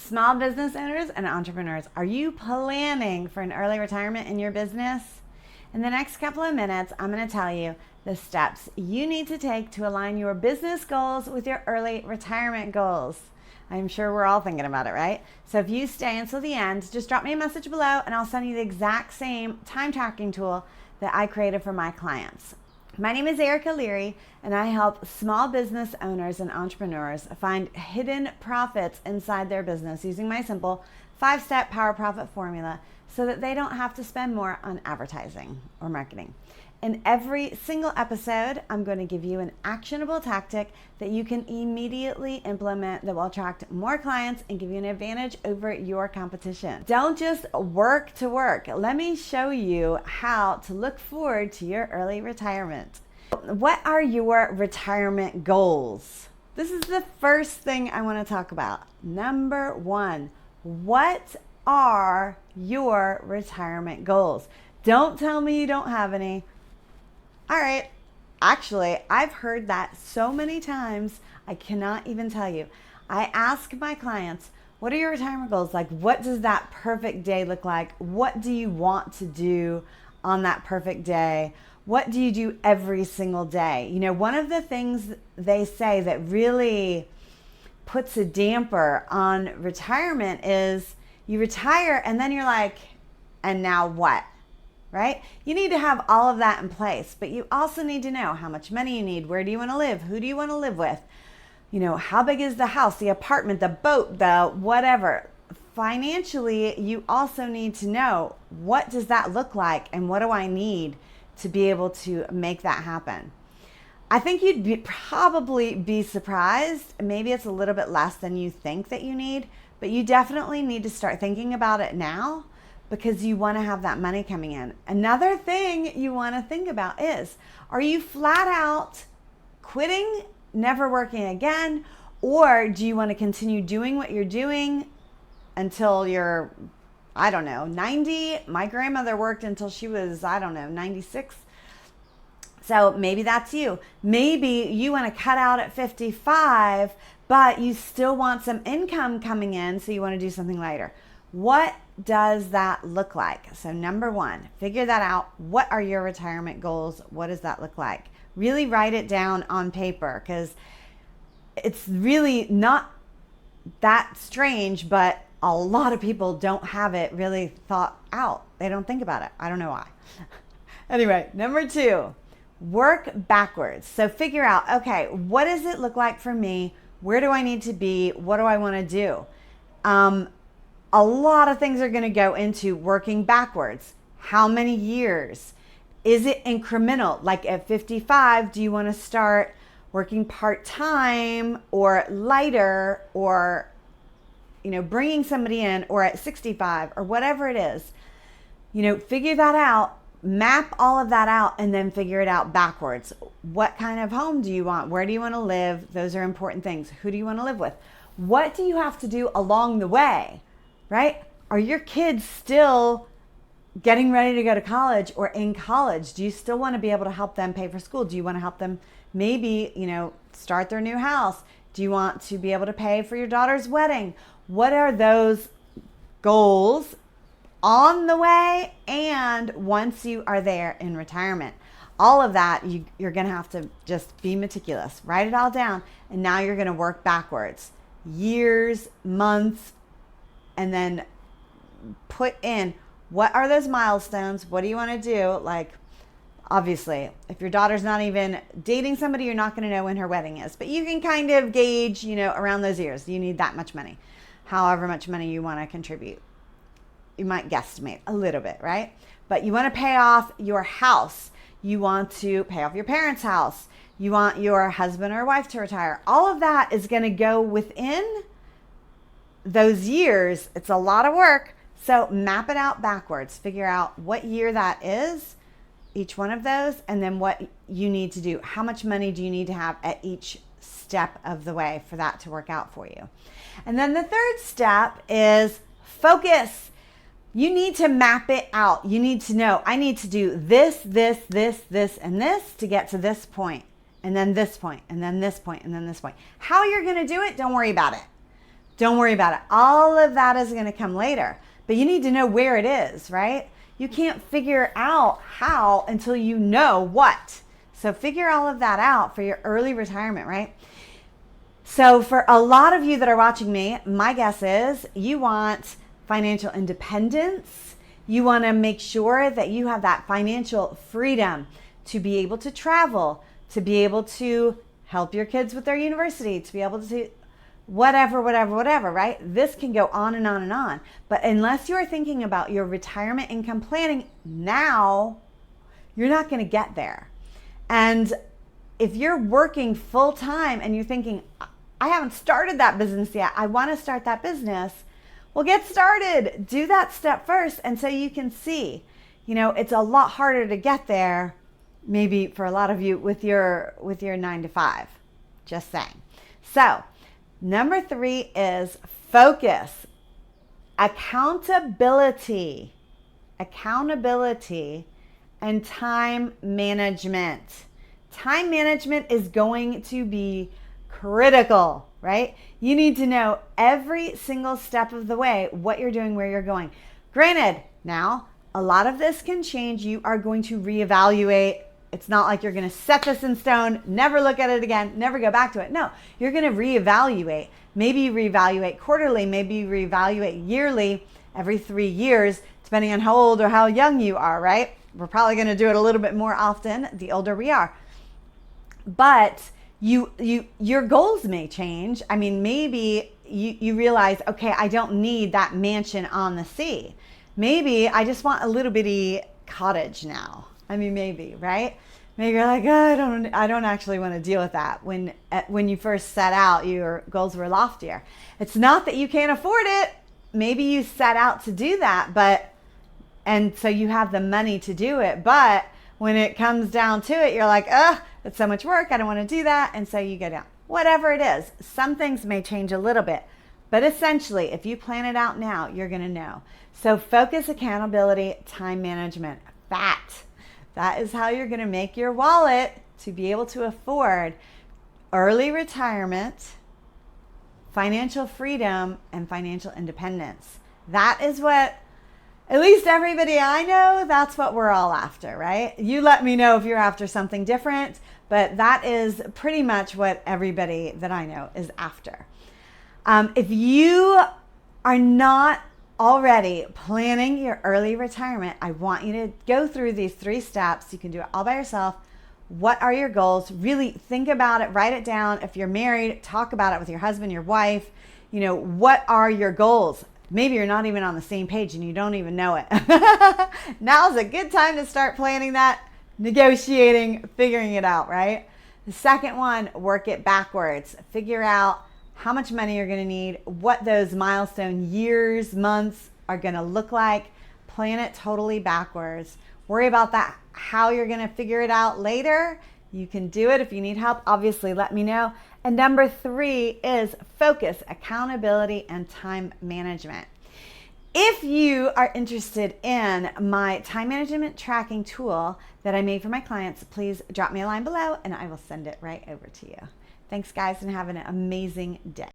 Small business owners and entrepreneurs, are you planning for an early retirement in your business? In the next couple of minutes, I'm going to tell you the steps you need to take to align your business goals with your early retirement goals. I'm sure we're all thinking about it, right? So if you stay until the end, just drop me a message below and I'll send you the exact same time tracking tool that I created for my clients. My name is Erica Leary, and I help small business owners and entrepreneurs find hidden profits inside their business using my simple 5-step power profit formula so that they don't have to spend more on advertising or marketing. In every single episode, I'm going to give you an actionable tactic that you can immediately implement that will attract more clients and give you an advantage over your competition. Don't just work to work. Let me show you how to look forward to your early retirement. What are your retirement goals? This is the first thing I want to talk about. Number one, what are your retirement goals? Don't tell me you don't have any. All right. Actually, I've heard that so many times, I cannot even tell you. I ask my clients, what are your retirement goals? Like, what does that perfect day look like? What do you want to do on that perfect day? What do you do every single day? You know, one of the things they say that really puts a damper on retirement is you retire and then you're like, and now what? Right? You need to have all of that in place, but you also need to know how much money you need. Where do you want to live? Who do you want to live with? You know, how big is the house, the apartment, the boat, the whatever. Financially, you also need to know, what does that look like and what do I need to be able to make that happen? I think you'd probably be surprised. Maybe it's a little bit less than you think that you need, but you definitely need to start thinking about it now, because you want to have that money coming in. Another thing you want to think about is, are you flat out quitting, never working again? Or do you want to continue doing what you're doing until you're, 90? My grandmother worked until she was, 96. So maybe that's you. Maybe you want to cut out at 55, but you still want some income coming in, so you want to do something later. What does that look like? So number one, figure that out. What are your retirement goals? What does that look like? Really write it down on paper, because it's really not that strange, but a lot of people don't have it really thought out. They don't think about it. I don't know why. Anyway, number two, work backwards. So figure out, okay, what does it look like for me? Where do I need to be? What do I want to do? A lot of things are going to go into working backwards. How many years? Is it incremental? Like at 55, do you want to start working part-time or lighter, or, bringing somebody in, or at 65 or whatever it is? Figure that out, map all of that out, and then figure it out backwards. What kind of home do you want? Where do you want to live? Those are important things. Who do you want to live with? What do you have to do along the way? Right? Are your kids still getting ready to go to college or in college? Do you still want to be able to help them pay for school? Do you want to help them maybe, start their new house? Do you want to be able to pay for your daughter's wedding? What are those goals on the way and once you are there in retirement? All of that, you're going to have to just be meticulous. Write it all down, and now you're going to work backwards. Years, months, and then put in, what are those milestones? What do you want to do? Like, obviously, if your daughter's not even dating somebody, you're not going to know when her wedding is. But you can kind of gauge, around those years. You need that much money. However much money you want to contribute. You might guesstimate a little bit, right? But you want to pay off your house. You want to pay off your parents' house. You want your husband or wife to retire. All of that is going to go within those years. It's a lot of work. So map it out backwards. Figure out what year that is, each one of those, and then what you need to do. How much money do you need to have at each step of the way for that to work out for you? And then the third step is focus. You need to map it out. You need to know, I need to do this, this, and this to get to this point, and then this point, and then this point, and then this point. How you're going to do it, don't worry about it. Don't worry about it. All of that is going to come later, but you need to know where it is, right? You can't figure out how until you know what. So figure all of that out for your early retirement, right? So for a lot of you that are watching me, my guess is you want financial independence. You want to make sure that you have that financial freedom to be able to travel, to be able to help your kids with their university, to be able to whatever, right? This can go on and on and on. But unless you're thinking about your retirement income planning now, you're not going to get there. And if you're working full time and you're thinking, I haven't started that business yet, I want to start that business, well, get started. Do that step first. And so you can see, it's a lot harder to get there, maybe for a lot of you with your 9 to 5, just saying. So number 3 is focus, accountability, and time management. Time management is going to be critical, right? You need to know every single step of the way what you're doing, where you're going. Granted, now a lot of this can change. You are going to reevaluate. It's not like you're going to set this in stone, never look at it again, never go back to it. No, you're going to reevaluate. Maybe you reevaluate quarterly, maybe you reevaluate yearly, every 3 years, depending on how old or how young you are, right? We're probably going to do it a little bit more often the older we are. But your goals may change. I mean, maybe you realize, okay, I don't need that mansion on the sea. Maybe I just want a little bitty cottage now. I mean, maybe, right? Maybe you're like, oh, I don't actually want to deal with that. When you first set out, your goals were loftier. It's not that you can't afford it. Maybe you set out to do that, and so you have the money to do it. But when it comes down to it, you're like, it's so much work. I don't want to do that. And so you go down. Whatever it is, some things may change a little bit. But essentially, if you plan it out now, you're going to know. So focus, accountability, time management, that is how you're going to make your wallet to be able to afford early retirement, financial freedom, and financial independence. That is what, at least everybody I know, that's what we're all after, right? You let me know if you're after something different, but that is pretty much what everybody that I know is after. If you are not already planning your early retirement, I want you to go through these 3 steps. You can do it all by yourself. What are your goals? Really think about it, write it down. If you're married, talk about it with your husband, your wife. What are your goals? Maybe you're not even on the same page and you don't even know it. Now's a good time to start planning that, negotiating, figuring it out, right? The second one, work it backwards. Figure out how much money you're going to need, what those milestone years, months are going to look like. Plan it totally backwards. Worry about that, how you're going to figure it out later. You can do it. If you need help, obviously let me know. And number 3 is focus, accountability, and time management. If you are interested in my time management tracking tool that I made for my clients, please drop me a line below and I will send it right over to you. Thanks, guys, and have an amazing day.